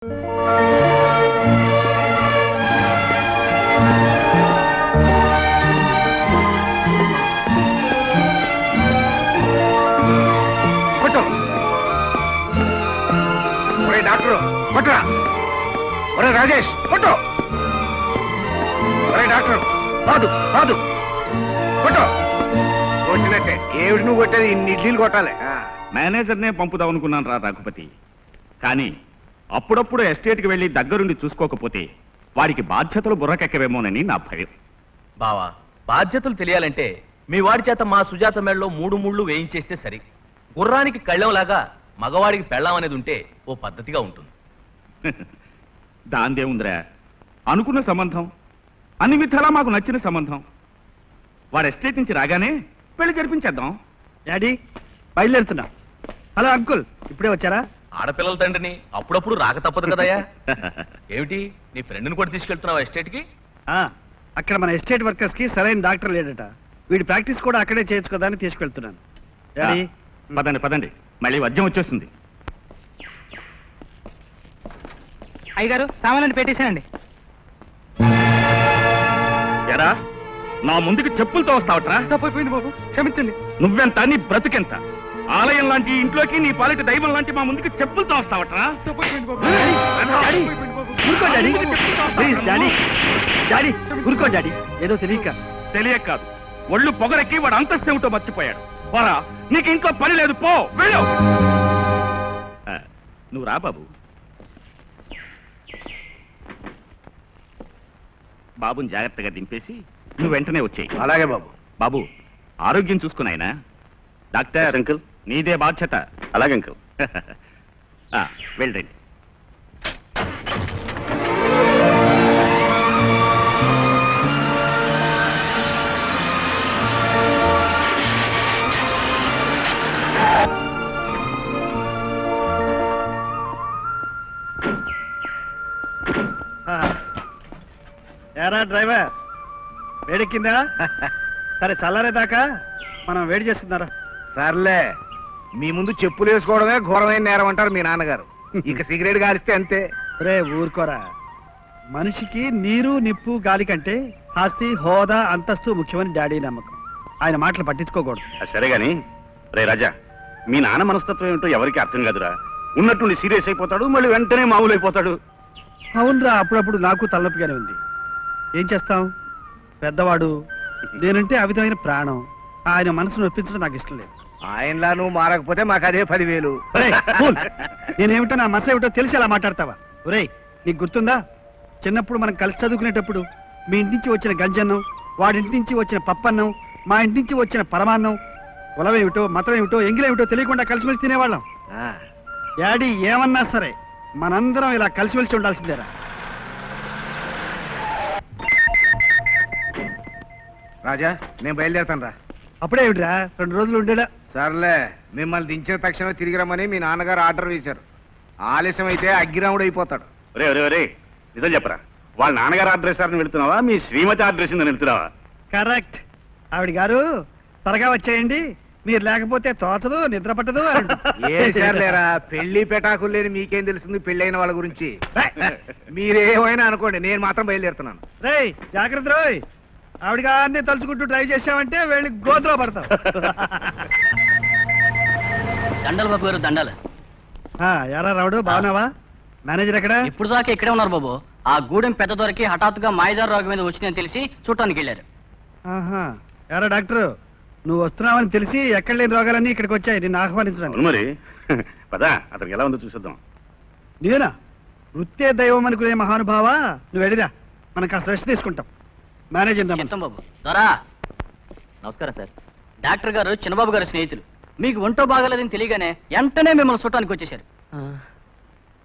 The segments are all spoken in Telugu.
డాక్టర్ కొట్టరా, ఒరే రాజేష్ కొట్టు, ఒరే డాక్టర్ కాదు కాదు కొట్టు. కొట్టినట్టే ఏమిటి నువ్వు కొట్టేది, ఇన్ని ఇడ్లీలు కొట్టాలి. మేనేజర్నే పంపుదాం అనుకున్నాను రా రఘుపతి, కానీ అప్పుడప్పుడు ఎస్టేట్కి వెళ్ళి దగ్గరుండి చూసుకోకపోతే వాడికి బాధ్యతలు బుర్రకెక్కవేమోనని నా భయం. బావా, బాధ్యతలు తెలియాలంటే మీ వాడి చేత మా సుజాత మేడలో 3 ముళ్ళు వేయించేస్తే సరి. గుర్రానికి కళ్ళంలాగా మగవాడికి పెళ్ళం అనేది ఉంటే ఓ పద్ధతిగా ఉంటుంది. దాందేముందిరా, అనుకున్న సంబంధం, అన్ని విధాలా మాకు నచ్చిన సంబంధం. వాడు ఎస్టేట్ నుంచి రాగానే పెళ్లి జరిపించేద్దాం. డాడీ బయలుదేరుతున్నా. హలో అంకుల్, ఇప్పుడే వచ్చారా? ఆడపిల్లల తండ్రిని అప్పుడప్పుడు రాక తప్పదు కదయ్యా. ఏమిటి, నీ ఫ్రెండ్ని కూడా తీసుకెళ్తున్నావా ఎస్టేట్కి? అక్కడ మన ఎస్టేట్ వర్కర్స్ కి సరైన డాక్టర్ లేడట. వీడి ప్రాక్టీస్ కూడా అక్కడే చేయొచ్చు కదా అని తీసుకెళ్తున్నాను. డాడీ పదండి పదండి, మళ్ళీ వద్యం వచ్చేస్తుంది. అయ్యగారు సామాన్లు పెట్టేశానండి. ఎరా, నా ముందుకు చెప్పులతో వస్తావట్రా? తప్పైపోయింది బాబు, క్షమించండి. నువ్వెంత, నీ బ్రతుకెంత? ఆలయం లాంటి ఇంట్లోకి నీ పాలిట దైవం లాంటి మా ముందుకు చెప్పులతో వస్తావట్రా? తప్పైపోయింది బాబు. ఊరుకో డాడీ, ప్లీజ్ డాడీ, డాడీ ఊరుకో డాడీ. ఏదో తెలియక కాదు, ఒళ్ళు పొగరెక్కి వాడు అంతస్తు ఏమిటో మర్చిపోయాడు. పోరా, నీకు ఇంట్లో పని లేదు, పో వెళ్ళు. నువ్వు రా బాబు. బాబుని జాగ్రత్తగా దింపేసి నువ్వు వెంటనే వచ్చేయి. అలాగే బాబు. బాబు, ఆరోగ్యం చూసుకున్నాయన. డాక్టర్ అంకుల్, నీదే బాధ్యత. అలాగే అంకుల్. వెళ్ళండి. ఏరా డ్రైవర్, వేడెక్కిందా? సరే చల్లారేదాకా మనం వేడి చేసుకున్నారా? సర్లే, మీ ముందు చెప్పులు వేసుకోవడమే ఘోరమైన నేరం అంటారు మీ నాన్నగారు. ఇక సిగరెట్ కాలిస్తే అంతే. రే ఊరుకోరా, మనిషికి నీరు నిప్పు గాలి కంటే ఆస్తి హోదా అంతస్తు ముఖ్యమని డాడీ నమ్మకం. ఆయన మాటలు పట్టించుకోకూడదు. సరే గాని రే రాజా, మీ నాన్న మనస్తత్వం ఏమిటో ఎవరికి అర్థం కాదురా. ఉన్నట్టుండి సీరియస్ అయిపోతాడు, మళ్ళీ వెంటనే మామూలు అయిపోతాడు. అవునరా, అప్పుడప్పుడు నాకు తలనొప్పిగానే ఉంది. ఏం చేస్తాం, పెద్దవాడు. నేనంటే ఆ విధమైన ప్రాణం. ఆయన మనసును ఒప్పించడం నాకు ఇష్టం లేదు. ఆయనలా నువ్వు మారకపోతే మాకు అదే 10,000. నేనేమిటో నా మనసు ఏమిటో తెలిసి అలా మాట్లాడతావా? ఒరేయ్, నీకు గుర్తుందా, చిన్నప్పుడు మనం కలిసి చదువుకునేటప్పుడు మీ ఇంటి నుంచి వచ్చిన గంజన్నం, వాడింటి నుంచి వచ్చిన పప్పన్నం, మా ఇంటి నుంచి వచ్చిన పరమాన్నం, కులం ఏమిటో మతం ఏమిటో ఎంగిలేమిటో తెలియకుండా కలిసిమెలిసి తినేవాళ్ళం. డాడీ ఏమన్నా సరే మనందరం ఇలా కలిసిమెలిసి ఉండాల్సిందేరా. రాజా, నేను బయలుదేరుతాను రా. అప్పుడే ఏమిట్రా, 2 రోజులు ఉండేడా? సర్లే, మిమ్మల్ని దించిన తక్షణమే తిరిగి రమ్మని మీ నాన్నగారు ఆర్డర్ వేశారు. ఆలస్యం అయితే అగ్గిరాముడు అయిపోతాడు. ఒరే ఒరే ఒరే, నిజం చెప్పరా, వాళ్ళ నాన్నగారు ఆర్డర్ వేశారని వెళ్తున్నావా, మీ శ్రీమతి ఆర్డర్ వేసిందని వెళ్తున్నావా? కరెక్ట్. ఆవిడ గారు త్వరగా వచ్చేయండి, మీరు లేకపోతే తోచదు, నిద్ర పట్టదు. ఏసారులేరా, పెళ్లి పెటాకులు లేని మీకేం తెలుస్తుంది పెళ్ళైన వాళ్ళ గురించి? మీరేమైనా అనుకోండి, నేను మాత్రం బయలుదేరుతున్నాను. రేయ్ జాగ్రత్త రోయ్, ఆవిడ గారిని తలుచుకుంటూ డ్రైవ్ చేసామంటే వెళ్ళి గోతులో పడతాం. దండలు బాబు గారు, దండాలు. ఎరా రావుడు, బాగున్నావా? మేనేజర్ ఎక్కడ? ఇప్పుడు దాకా ఇక్కడే ఉన్నారు బాబు. ఆ గూడెం పెద్ద దొరికి హఠాత్తుగా మాయదారు రోగం మీద వచ్చిందని తెలిసి చూడటానికి వెళ్ళారు. ఎరా డాక్టర్, నువ్వు వస్తున్నావని తెలిసి ఎక్కడ లేని రోగాలన్నీ ఇక్కడికి వచ్చాయి నిన్ను ఆహ్వానించడానికి. మరి పదా, అతనికి ఎలా ఉందో చూసేద్దాం. నేనా? వృత్తే దైవం అనుకునే మహానుభావ, నువ్వు వెళ్ళిరా, మనం కాస్త రెస్ట్ తీసుకుంటాం. మేనేజర్ బాబు. దొరా నమస్కారం సార్. డాక్టర్ గారు చిన్నబాబు గారు స్నేహితులు. మీకు ఒంటో బాగాలేదని తెలియగానే వెంటనే మిమ్మల్ని చూడటానికి వచ్చేసారు.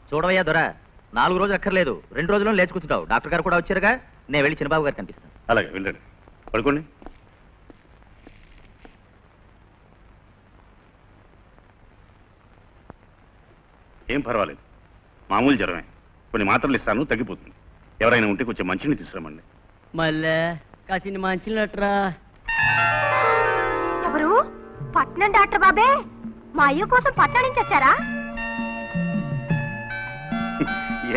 చూడవయ్యా దొరా, 4 రోజులు అక్కర్లేదు, 2 రోజుల్లో లేచి కూర్చుంటావు. డాక్టర్ గారు కూడా వచ్చారుగా, నేను వెళ్ళి చిన్నబాబు గారు కనిపిస్తాను. అలాగే వెళ్ళండి, పడుకోండి. ఏం పర్వాలేదు, మామూలు జ్వరమే. కొన్ని మాత్రలు ఇస్తాను, తగ్గిపోతుంది. ఎవరైనా ఉంటే కొంచెం మంచిని తీసుకురమ్మండి. మళ్ళీ కాసిన మంచినట్రా. ఎవరు? పట్నం డాక్టర్ బాబే, మా అయ్య కోసం పట్నం నుంచి వచ్చారా?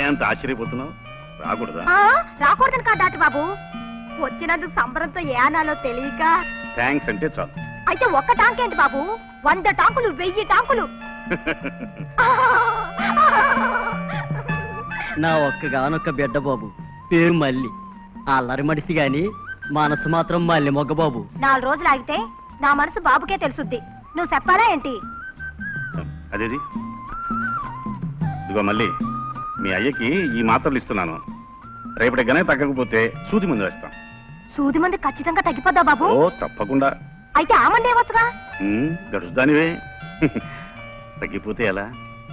ఏంత ఆశ్చర్యపోతున్నావు? రాకూడదా? రాకూడదని కాదు డాక్టర్ బాబు, వచ్చినందుకు సంబరంతో ఏ అనాలో తెలియక. థ్యాంక్స్ అంటే చాలు. అయితే ఒక్క టాంక్ ఏంటి బాబు, 100 టాంకులు, 1000 టాంకులు. నా ఒక్కగానొక్క బిడ్డ బాబు, పేరు మల్లి. అల్లరి మడిసి గాని మనసు మాత్రం మల్లి మొగ్గ బాబు. 4 రోజులు ఆగితే నా మనసు బాబుకే తెలుసుద్ది, నువ్వు చెప్పాలా ఏంటి? అదేది ఇదిగో మళ్ళీ మీ అయ్యకి ఈ మాత్రలు ఇస్తున్నాను. రేపటి గనే తగ్గకపోతే సూది మందు వేస్తాం. సూది మంది ఖచ్చితంగా తగ్గిపోద్దా బాబు? ఓ తప్పకుండా. అయితే ఆ మంది ఏమొచ్చుగా? గడుచుదానివే. తగ్గిపోతే ఎలా?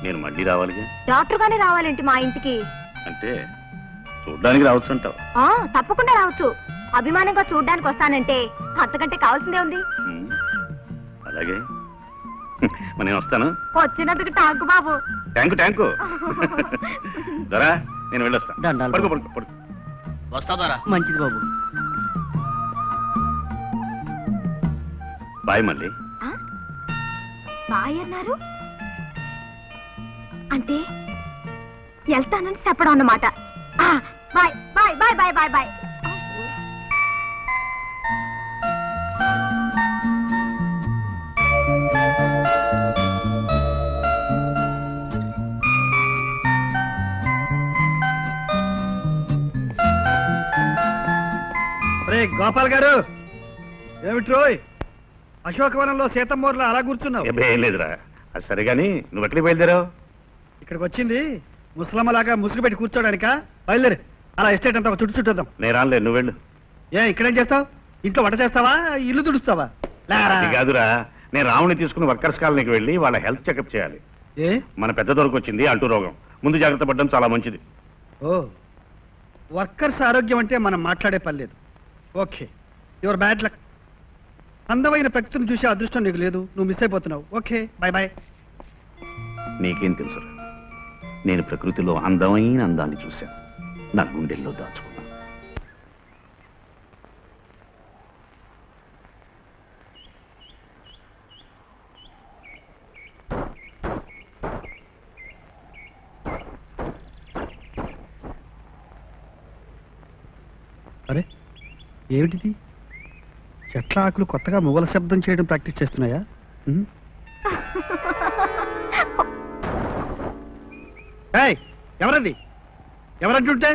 నేను మళ్ళీ రావాలిగా. డాక్టర్ గానే రావాలేంటి మా ఇంటికి? అంటే చూడ్డానికి రావచ్చు అంటావు? తప్పకుండా రావచ్చు. అభిమానంగా చూడ్డానికి వస్తానంటే అంతకంటే కావాల్సిందే ఉంది. అలాగే మరి నేను వస్తాను. వచ్చినందుకు టాంకు బాబు. ట్యాంకు దొరా, నేను వెళ్ళొస్తాను. దండాలు. పడుకో పడుకో పడుకో. వస్తాదారా? మంచిది బాబు. బాయ్ మళ్ళీ. బాయ్ అన్నారు అంటే వెళ్తానని చెప్పడం అన్నమాట. Bye bye bye bye bye bye. Gopal garu, ఏమిటి రోయ్ అశోకవనంలో సీతమ్మూర్లో అలా కూర్చున్నావు? ఏం లేదురా. అది సరే గాని నువ్వు ఎక్కడికి బయలుదేరావు? ఇక్కడికి వచ్చింది ముసలమ్మలాగా ముసుగు పెట్టి కూర్చోడానికా? బయలుదేరి అలా ఎస్టేట్ అంతా చుట్టూ చుట్టూద్దాం. నేను రానులే, నువ్వు వెళ్ళు. ఇక్కడేం చేస్తావు? ఇంట్లో వంట చేస్తావా, ఇల్లు తుడుస్తావా? అది కాదురా, నేను రాముని తీసుకుని వర్కర్స్ కాలనీకి వెళ్ళి వాళ్ళ హెల్త్ చెకప్ చేయాలి. మన పెద్ద దొరకు వచ్చింది అంటూ రోగం. ముందు జాగ్రత్త పడడం చాలా మంచిది. ఓ, వర్కర్స్ ఆరోగ్యం అంటే మనం మాట్లాడే పని లేదు. Okay, your bad luck. అందమైన ప్రకృతిని చూసే అదృష్టం నీకు లేదు, నువ్వు మిస్ అయిపోతున్నావు. Okay, bye bye. నీకేం తెలుసురా, నేను ప్రకృతిలో అందమైన అందాన్ని చూశాను, నా గుండెల్లో దాచుకున్నాను. అరే ఏమిటిది? చెట్ల ఆకులు కొత్తగా మువ్వల శబ్దం చేయడం ప్రాక్టీస్ చేస్తున్నాయా? ఎవరది? ఎవరంటుంటే?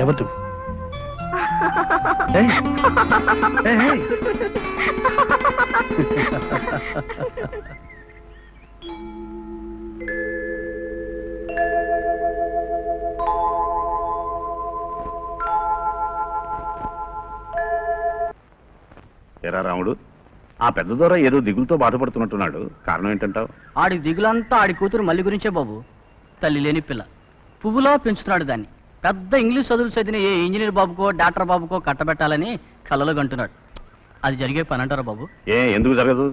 ఎవరు? ఎరా రాముడు, ఆ పెద్ద దొర ఏదో దిగులతో బాధపడుతున్నట్టున్నాడు. కారణం ఏంటంటావు? ఆడి దిగులంతా ఆడి కూతురు మల్లి గురించే బాబు. తల్లి లేని పిల్ల, పువ్వులో పెంచుతున్నాడు దాన్ని. పెద్ద ఇంగ్లీష్ చదువులు చదివిన ఏ ఇంజనీర్ బాబుకో డాక్టర్ బాబుకో కట్టబెట్టాలని కలలో గంటున్నాడు. అది జరిగే పని అంటారా బాబు? ఎందుకు జరగదు?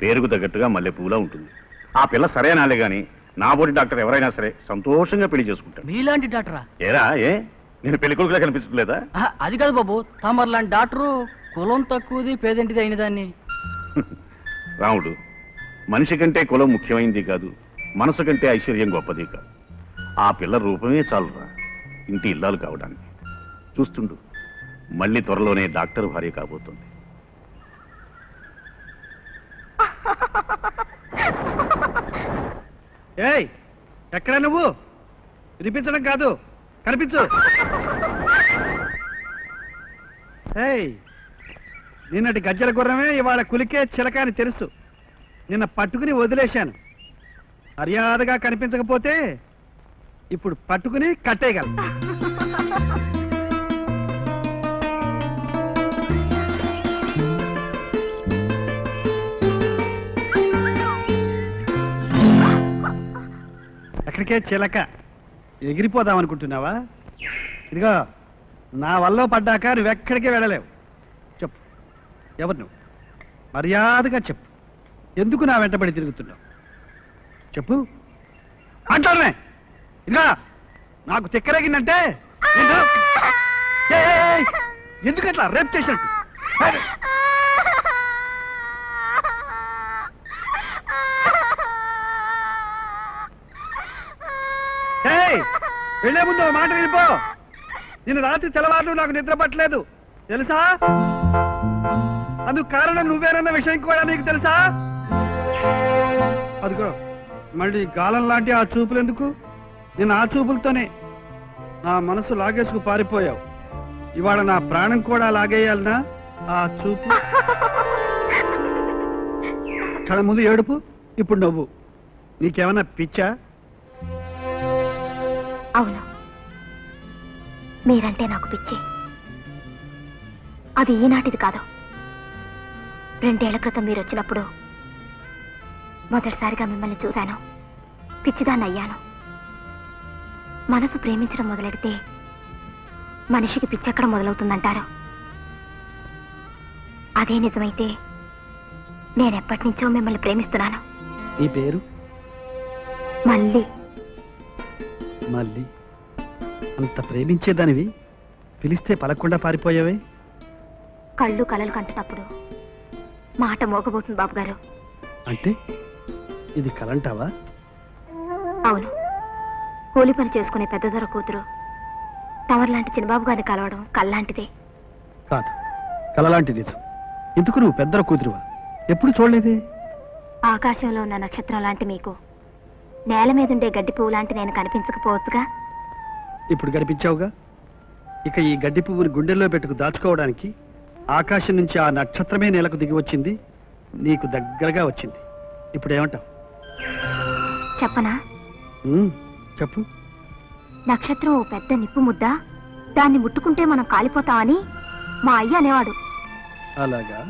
పేరుకు తగ్గట్టుగా మల్లె పువ్వులా ఉంటుంది. ఆ పిల్ల సరేనాలే గాని నా బోటి డాక్టర్ ఎవరైనా సరే సంతోషంగా పెళ్లి చేసుకుంటాడు. మీలాంటి డాక్టరా? ఏరా, నేను పెళ్లి కొడుకులా కనిపించట్లేదా? అది కాదు బాబు, తమర్లాంటి డాక్టరు కులం తక్కువది పేదంటిది అయిన దాన్ని. రాముడు, మనిషి కంటే కులం ముఖ్యమైనది కాదు, మనసు కంటే ఐశ్వర్యం గొప్పది కాదు. ఆ పిల్ల రూపమే చాలురా ఇంటి ఇల్లాలు కావడానికి. చూస్తుండు, మళ్ళీ త్వరలోనే డాక్టర్ భార్య కాబోతుంది. ఎక్కడ నువ్వు? వినిపించడం కాదు, కనిపించు. నిన్నటి గజ్జల గుర్రమే ఇవాళ కులికే చిలక అని తెలుసు. నిన్న పట్టుకుని వదిలేశాను. మర్యాదగా కనిపించకపోతే ఇప్పుడు పట్టుకుని కట్టేయగలను. ఎక్కడికే చిలక, ఎగిరిపోదాం అనుకుంటున్నావా? ఇదిగో, నా వల్ల పడ్డాక నువ్వెక్కడికే వెళ్ళలేవు. చెప్పు, ఎవరు నువ్వు? మర్యాదగా చెప్పు. ఎందుకు నా వెంటబడి తిరుగుతున్నావు? చెప్పు అంటానే. ఇదిగా, నాకు తిక్కరేగిందంటే ఎందుకట్లా రేప్ చేసినట్టు? వెళ్లే ముందు ఓ మాట వినిపో. నిన్న రాత్రి తెల్లవారులు నాకు నిద్ర పట్టలేదు తెలుసా? అందుకు కారణం నువ్వేనన్న విషయం కూడా నీకు తెలుసా? అదిగో మళ్ళీ గాలం లాంటి ఆ చూపులు ఎందుకు? నేను ఆ చూపులతోనే నా మనసు లాగేసుకు పారిపోయావు. ఇవాళ నా ప్రాణం కూడా లాగేయాలనా ఆ చూపు? క్షణం ముందు ఏడుపు, ఇప్పుడు నవ్వు. నీకేమన్నా పిచ్చా? అవును, మీరంటే నాకు పిచ్చి. అది ఈనాటిది కాదు. 2 ఏళ్ల క్రితం మీరు వచ్చినప్పుడు మొదటిసారిగా మిమ్మల్ని చూశాను. పిచ్చిదాన్ని అయ్యాను. మనసు ప్రేమించడం మొదలెడితే మనిషికి పిచ్చెక్కడ మొదలవుతుందంటారు. అదే నిజమైతే నేనెప్పటి నుంచో మిమ్మల్ని ప్రేమిస్తున్నాను. నీ పేరు? మళ్ళీ మళ్ళీ అంత ప్రేమించేదానివి పిలిస్తే పలకుండా పారిపోయావే? కళ్ళు కలలు కంటున్నప్పుడు మాట మోగబోతుంది బాబు గారు. అంటే ఇది కలంటావా? అవును, కూలి పని చేసుకునే పెద్ద దొర కూతురు తమరులాంటి చిన్నబాబు గారిని కలవడం కల్లాంటిదే. కాదు, కలలాంటి నిజం. ఎందుకు నువ్వు పెద్దల కూతురువా? ఎప్పుడు చూడలేదే. ఆకాశంలో ఉన్న నక్షత్రం లాంటి మీకు నేల మీదుండే గడ్డి పువ్వు లాంటి నేను కనిపించకపోవచ్చుగా. ఇప్పుడు కనిపించావుగా. ఇక ఈ గడ్డి పువ్వుని గుండెల్లో పెట్టుకు దాచుకోవడానికి ఆకాశం నుంచి ఆ నక్షత్రమే నేలకు దిగి వచ్చింది, నీకు దగ్గరగా వచ్చింది. ఇప్పుడు ఏమంటావు? చెప్పనా? చెప్పు. నక్షత్రం ఓ పెద్ద నిప్పు ముద్ద, దాన్ని ముట్టుకుంటే మనం కాలిపోతామని మా అయ్య అనేవాడు. అలాగా?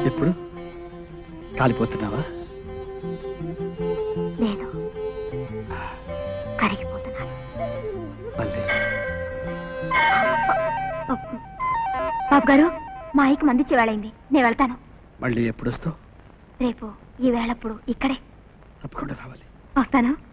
ఇప్పుడు కాలిపోతున్నావా? లేదు, కరిగిపోతున్నాను. మళ్ళీ బాబు గారు, మా అయ్యకి మందిచ్చే వేళైంది, నేను వెళ్తాను. మళ్ళీ ఎప్పుడు వస్తావు? రేపు ఈ వేళప్పుడు ఇక్కడే. తప్పకుండా రావాలి. వస్తాను.